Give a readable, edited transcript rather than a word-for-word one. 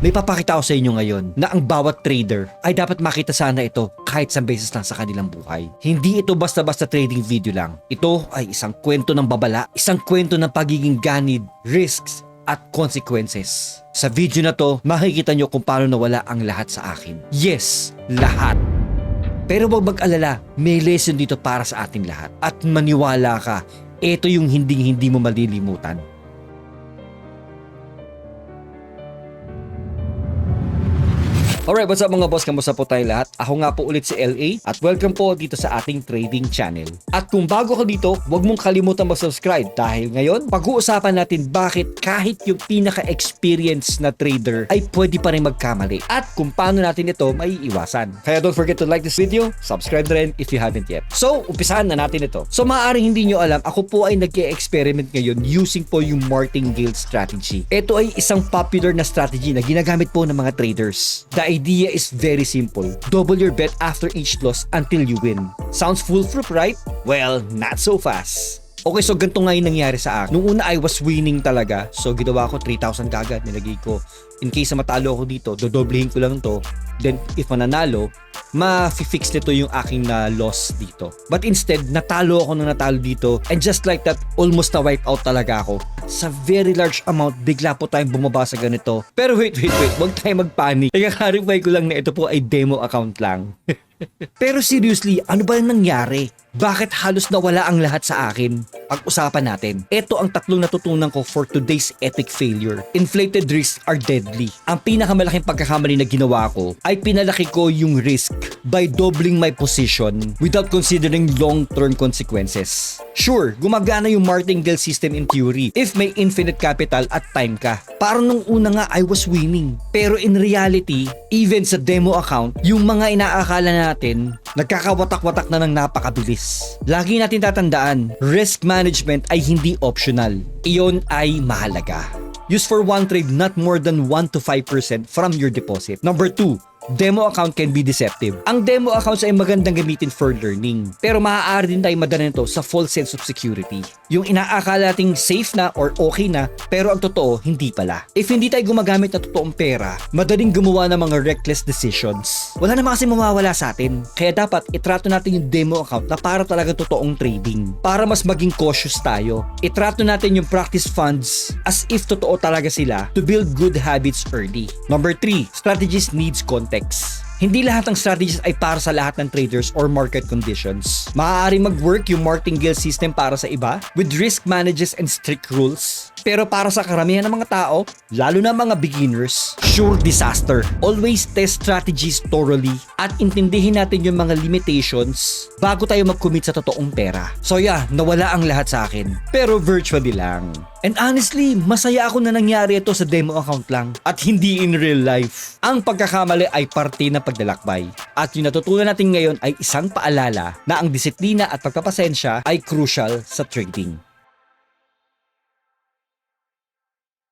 May papakita ko sa inyo ngayon na ang bawat trader ay dapat makita sana ito kahit isang beses lang sa kanilang buhay. Hindi ito basta-basta trading video lang. Ito ay isang kwento ng babala, isang kwento ng pagiging ganid, risks, at consequences. Sa video na to, makikita nyo kung paano nawala ang lahat sa akin. Yes, lahat. Pero wag mag-alala, may lesson dito para sa ating lahat. At maniwala ka, ito yung hindi mo malilimutan. Alright, what's up mga boss? Kamusta po tayo lahat? Ako nga po ulit si LA at welcome po dito sa ating trading channel. At kung bago ka dito, huwag mong kalimutan mag-subscribe dahil ngayon, pag-uusapan natin bakit kahit yung pinaka-experienced na trader ay pwede pa rin magkamali at kung paano natin ito maiiwasan. Kaya don't forget to like this video, subscribe na rin if you haven't yet. So, umpisahan na natin ito. So, maaaring hindi nyo alam, ako po ay nag-e-experiment ngayon using po yung martingale strategy. Ito ay isang popular na strategy na ginagamit po ng mga traders. The idea is very simple. Double your bet after each loss until you win. Sounds foolproof, right? Well, not so fast. Okay, so ganito nga yung nangyari sa akin. Nung una, I was winning talaga. So, ginawa ko 3,000 kagad. Nilagay ko. In case na matalo ako dito, dodoblehin ko lang to. Then, if mananalo, ma-fix nito yung aking loss dito. But instead, natalo ako nung natalo dito. And just like that, almost na-wipe out talaga ako. Sa very large amount, bigla po tayong bumaba sa ganito. Pero wait. Huwag tayo mag-panic. Nagka-clarify ko lang na ito po ay demo account lang. Pero seriously, ano ba yung nangyari? Bakit halos nawala ang lahat sa akin? Pag-usapan natin. Ito ang tatlong natutunan ko for today's epic failure. Inflated risks are deadly. Ang pinakamalaking pagkakamali na ginawa ko ay pinalaki ko yung risk by doubling my position without considering long-term consequences. Sure, gumagana yung martingale system in theory if may infinite capital at time ka. Parang nung una nga I was winning. Pero in reality, even sa demo account, yung mga inaakala natin, nagkakawatak-watak na ng napakabilis. Lagi natin tatandaan, risk management ay hindi optional. Iyon ay mahalaga. Use for one trade not more than 1 to 5% from your deposit. Number 2, demo account can be deceptive. Ang demo accounts ay magandang gamitin for learning. Pero maaari din tayo madala nito sa false sense of security. Yung inaakala nating safe na or okay na, pero ang totoo, hindi pala. If hindi tayo gumagamit ng totoong pera, madaling gumawa ng mga reckless decisions. Wala naman kasi mawawala sa atin. Kaya dapat itrato natin yung demo account na para talaga totoong trading. Para mas maging cautious tayo, itrato natin yung practice funds as if totoo talaga sila to build good habits early. Number 3, strategies needs context. Hindi lahat ng strategies ay para sa lahat ng traders or market conditions. Maaari mag-work yung martingale system para sa iba with risk managers and strict rules. Pero para sa karamihan ng mga tao, lalo na mga beginners, sure disaster. Always test strategies thoroughly at intindihin natin yung mga limitations bago tayo mag-commit sa totoong pera. So yeah, nawala ang lahat sa akin. Pero virtually lang. And honestly, masaya ako na nangyari ito sa demo account lang at hindi in real life. Ang pagkakamali ay parte ng paglalakbay. At yung natutunan natin ngayon ay isang paalala na ang disiplina at pagpapasensya ay crucial sa trading.